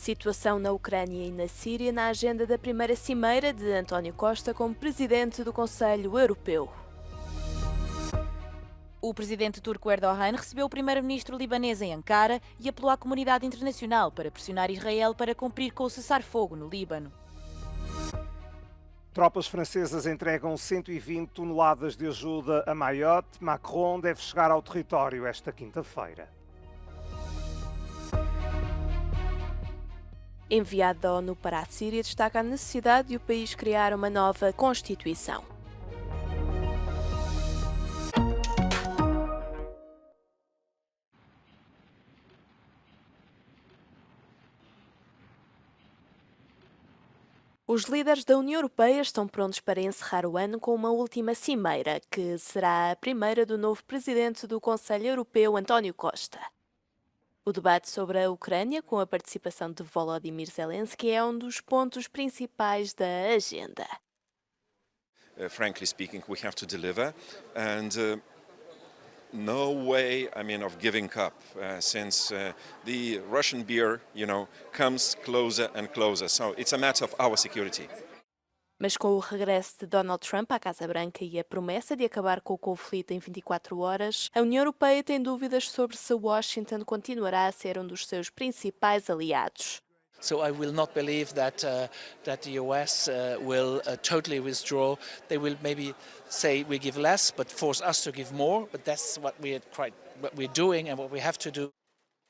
Situação na Ucrânia e na Síria na agenda da primeira cimeira de António Costa como presidente do Conselho Europeu. O presidente turco Erdogan recebeu o primeiro-ministro libanês em Ankara e apelou à comunidade internacional para pressionar Israel para cumprir com o cessar-fogo no Líbano. Tropas francesas entregam 120 toneladas de ajuda a Mayotte. Macron deve chegar ao território esta quinta-feira. Enviado da ONU para a Síria destaca a necessidade de o país criar uma nova Constituição. Os líderes da União Europeia estão prontos para encerrar o ano com uma última cimeira, que será a primeira do novo presidente do Conselho Europeu, António Costa. O debate sobre a Ucrânia, com a participação de Volodymyr Zelensky, é um dos pontos principais da agenda. Frankly speaking, we have to deliver, and no way, of giving up, since the Russian beer, comes closer and closer. So it's a matter of our security. Mas com o regresso de Donald Trump à Casa Branca e a promessa de acabar com o conflito em 24 horas, a União Europeia tem dúvidas sobre se Washington continuará a ser um dos seus principais aliados. So I will not believe that the US will totally withdraw. They will maybe say we give less, but force us to give more. But that's what we're doing and what we have to do.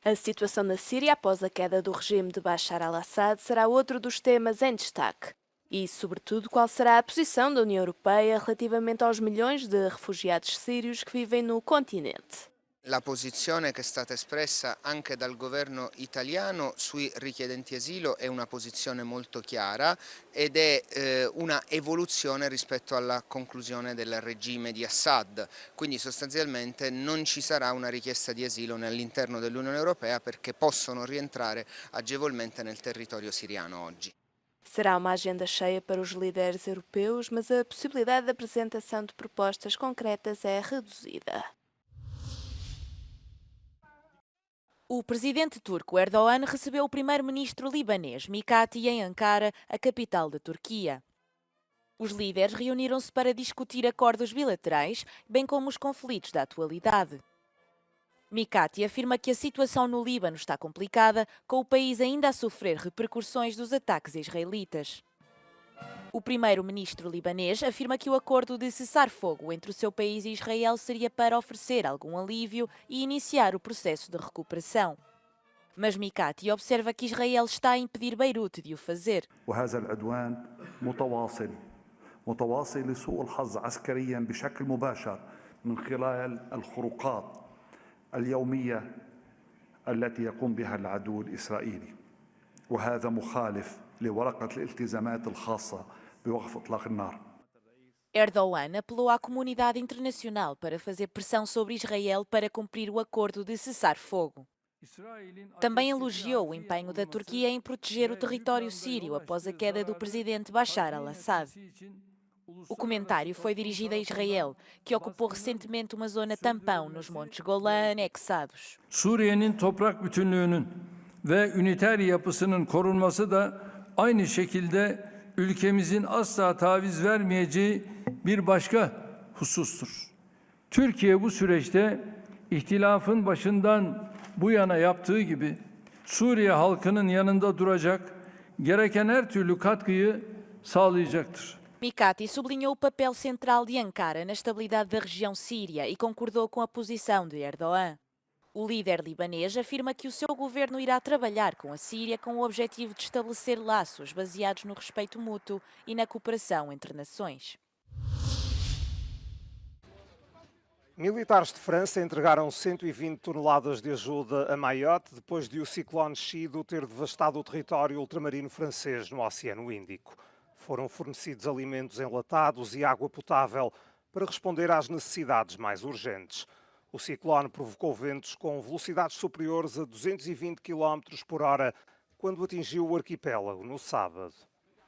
A situação na Síria após a queda do regime de Bashar al-Assad será outro dos temas em destaque. E, sobretudo, qual será a posição da União Europeia relativamente aos milhões de refugiados sírios que vivem no continente. La posizione che è stata espressa anche dal governo italiano sui richiedenti asilo è una posizione molto chiara ed è una evoluzione rispetto alla conclusione del regime di Assad. Quindi sostanzialmente non ci sarà una richiesta di asilo all'interno dell'Unione Europea perché possono rientrare agevolmente nel territorio siriano oggi. Será uma agenda cheia para os líderes europeus, mas a possibilidade de apresentação de propostas concretas é reduzida. O presidente turco Erdogan recebeu o primeiro-ministro libanês Mikati em Ankara, a capital da Turquia. Os líderes reuniram-se para discutir acordos bilaterais, bem como os conflitos da atualidade. Mikati afirma que a situação no Líbano está complicada, com o país ainda a sofrer repercussões dos ataques israelitas. O primeiro-ministro libanês afirma que o acordo de cessar-fogo entre o seu país e Israel seria para oferecer algum alívio e iniciar o processo de recuperação. Mas Mikati observa que Israel está a impedir Beirute de o fazer. وهذا العدوان متواصل لسوء الحظ عسكريا بشكل مباشر من خلال الخروقات اليومية التي يقوم بها العدو الإسرائيلي وهذا مخالف لورقة الالتزامات الخاصة بوقف إطلاق النار. Erdogan apelou à comunidade internacional para fazer pressão sobre Israel para cumprir o acordo de cessar-fogo. Também elogiou o empenho da Turquia em proteger o território sírio após a queda do presidente Bashar al-Assad. O comentário foi dirigido a Israel, que ocupou recentemente uma zona tampão nos Montes Golã anexados. Suriye'nin toprak bütünlüğünün ve üniter yapısının korunması da aynı şekilde ülkemizin asla taviz vermeyeceği bir başka husustur. Türkiye bu süreçte ihtilafın başından bu yana yaptığı gibi Suriye halkının yanında duracak, gereken her türlü katkıyı sağlayacaktır. Mikati sublinhou o papel central de Ankara na estabilidade da região síria e concordou com a posição de Erdogan. O líder libanês afirma que o seu governo irá trabalhar com a Síria com o objetivo de estabelecer laços baseados no respeito mútuo e na cooperação entre nações. Militares de França entregaram 120 toneladas de ajuda a Mayotte depois de o ciclone Chido ter devastado o território ultramarino francês no Oceano Índico. Foram fornecidos alimentos enlatados e água potável para responder às necessidades mais urgentes. O ciclone provocou ventos com velocidades superiores a 220 km por hora quando atingiu o arquipélago no sábado.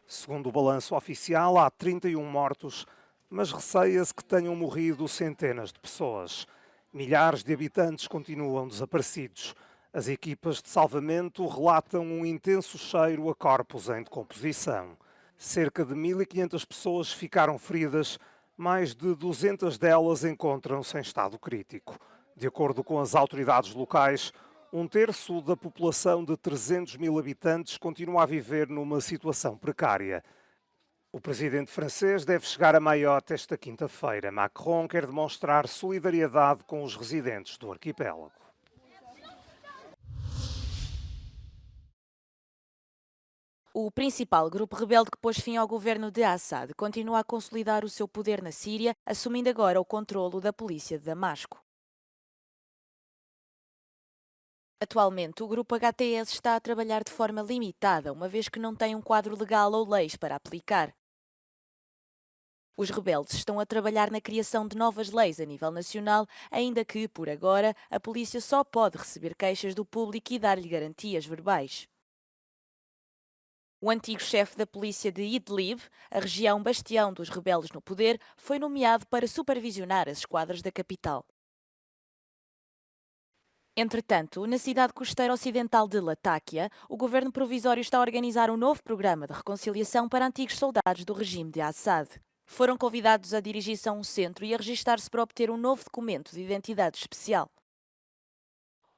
Segundo o balanço oficial, há 31 mortos, mas receia-se que tenham morrido centenas de pessoas. Milhares de habitantes continuam desaparecidos. As equipas de salvamento relatam um intenso cheiro a corpos em decomposição. Cerca de 1.500 pessoas ficaram feridas, mais de 200 delas encontram-se em estado crítico. De acordo com as autoridades locais, um terço da população de 300 mil habitantes continua a viver numa situação precária. O presidente francês deve chegar a Mayotte esta quinta-feira. Macron quer demonstrar solidariedade com os residentes do arquipélago. O principal grupo rebelde que pôs fim ao governo de Assad continua a consolidar o seu poder na Síria, assumindo agora o controlo da polícia de Damasco. Atualmente, o grupo HTS está a trabalhar de forma limitada, uma vez que não tem um quadro legal ou leis para aplicar. Os rebeldes estão a trabalhar na criação de novas leis a nível nacional, ainda que, por agora, a polícia só pode receber queixas do público e dar-lhe garantias verbais. O antigo chefe da polícia de Idlib, a região bastião dos rebeldes no poder, foi nomeado para supervisionar as esquadras da capital. Entretanto, na cidade costeira ocidental de Latáquia, o governo provisório está a organizar um novo programa de reconciliação para antigos soldados do regime de Assad. Foram convidados a dirigir-se a um centro e a registar-se para obter um novo documento de identidade especial.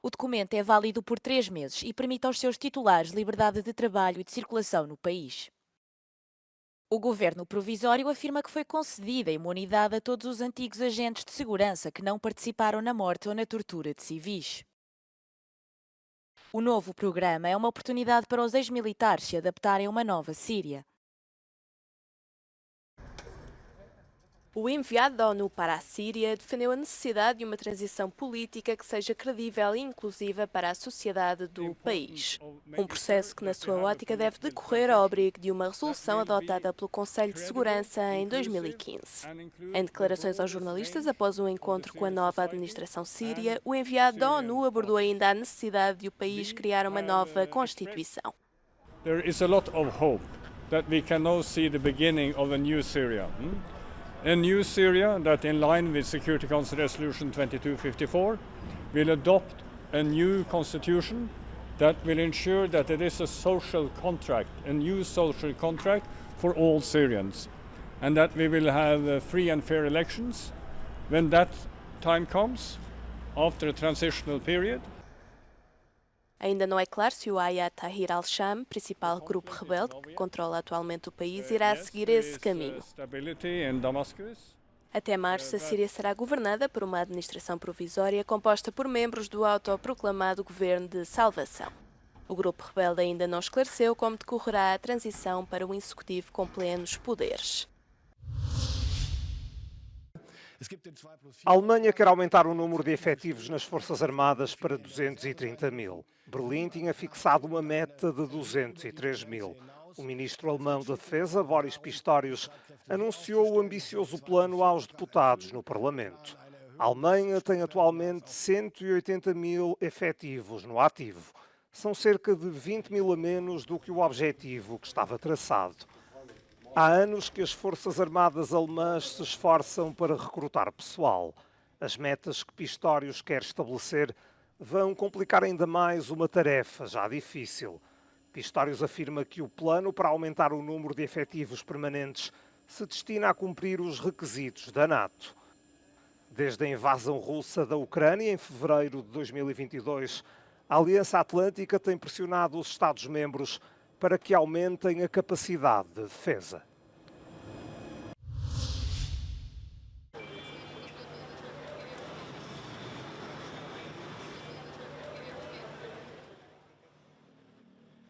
O documento é válido por 3 meses e permite aos seus titulares liberdade de trabalho e de circulação no país. O governo provisório afirma que foi concedida imunidade a todos os antigos agentes de segurança que não participaram na morte ou na tortura de civis. O novo programa é uma oportunidade para os ex-militares se adaptarem a uma nova Síria. O enviado da ONU para a Síria defendeu a necessidade de uma transição política que seja credível e inclusiva para a sociedade do país. Um processo que, na sua ótica, deve decorrer ao abrigo de uma resolução adotada pelo Conselho de Segurança em 2015. Em declarações aos jornalistas após um encontro com a nova administração síria, o enviado da ONU abordou ainda a necessidade de o país criar uma nova Constituição. There is a lot of hope that we can now see the beginning of a new Syria. A new Syria that, in line with Security Council Resolution 2254, will adopt a new constitution that will ensure that it is a social contract, a new social contract for all Syrians, and that we will have free and fair elections when that time comes, after a transitional period. Ainda não é claro se o Hayat Tahrir al-Sham, principal grupo rebelde que controla atualmente o país, irá seguir esse caminho. Até março, a Síria será governada por uma administração provisória composta por membros do autoproclamado Governo de Salvação. O grupo rebelde ainda não esclareceu como decorrerá a transição para o executivo com plenos poderes. A Alemanha quer aumentar o número de efetivos nas Forças Armadas para 230 mil. Berlim tinha fixado uma meta de 203 mil. O ministro alemão da Defesa, Boris Pistorius, anunciou o ambicioso plano aos deputados no Parlamento. A Alemanha tem atualmente 180 mil efetivos no ativo. São cerca de 20 mil a menos do que o objetivo que estava traçado. Há anos que as Forças Armadas alemãs se esforçam para recrutar pessoal. As metas que Pistorius quer estabelecer vão complicar ainda mais uma tarefa já difícil. Pistorius afirma que o plano para aumentar o número de efetivos permanentes se destina a cumprir os requisitos da NATO. Desde a invasão russa da Ucrânia em fevereiro de 2022, a Aliança Atlântica tem pressionado os Estados-membros para que aumentem a capacidade de defesa.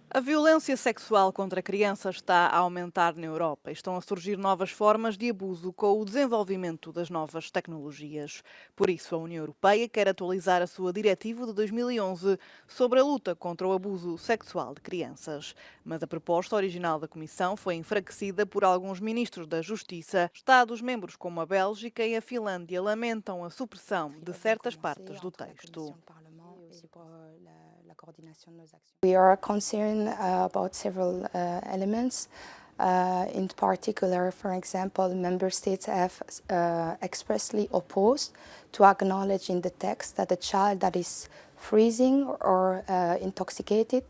A violência sexual contra crianças está a aumentar na Europa e estão a surgir novas formas de abuso com o desenvolvimento das novas tecnologias. Por isso, a União Europeia quer atualizar a sua diretiva de 2011 sobre a luta contra o abuso sexual de crianças. Mas a proposta original da Comissão foi enfraquecida por alguns ministros da Justiça. Estados-membros como a Bélgica e a Finlândia lamentam a supressão de certas partes do texto. We are concerned about several elements. In particular, for example, member states have expressly opposed to acknowledge in the text that a child that is freezing or intoxicated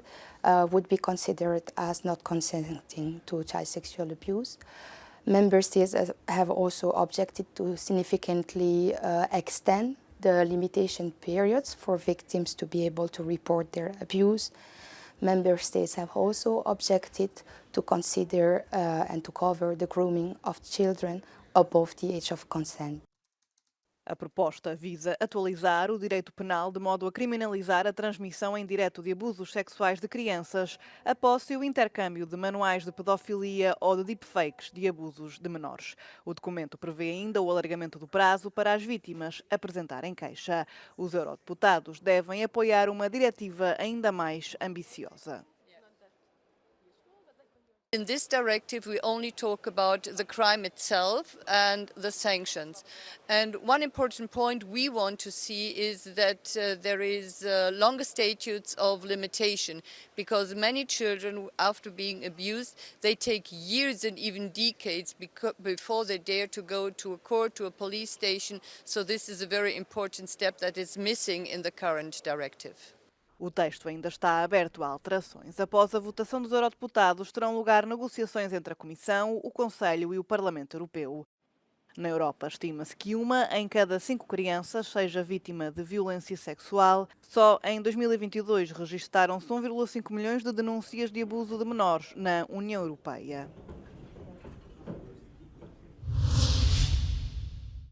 would be considered as not consenting to child sexual abuse. Member states have also objected to significantly extend the limitation periods for victims to be able to report their abuse. Member states have also objected to consider and to cover the grooming of children above the age of consent. A proposta visa atualizar o direito penal de modo a criminalizar a transmissão em direto de abusos sexuais de crianças, a posse e o intercâmbio de manuais de pedofilia ou de deepfakes de abusos de menores. O documento prevê ainda o alargamento do prazo para as vítimas apresentarem queixa. Os eurodeputados devem apoiar uma diretiva ainda mais ambiciosa. In this directive, we only talk about the crime itself and the sanctions. And one important point we want to see is that there is longer statutes of limitation, because many children, after being abused, they take years and even decades before they dare to go to a court, to a police station. So this is a very important step that is missing in the current directive. O texto ainda está aberto a alterações. Após a votação dos eurodeputados, terão lugar negociações entre a Comissão, o Conselho e o Parlamento Europeu. Na Europa, estima-se que 1 em cada 5 crianças seja vítima de violência sexual. Só em 2022 registaram-se 1,5 milhões de denúncias de abuso de menores na União Europeia.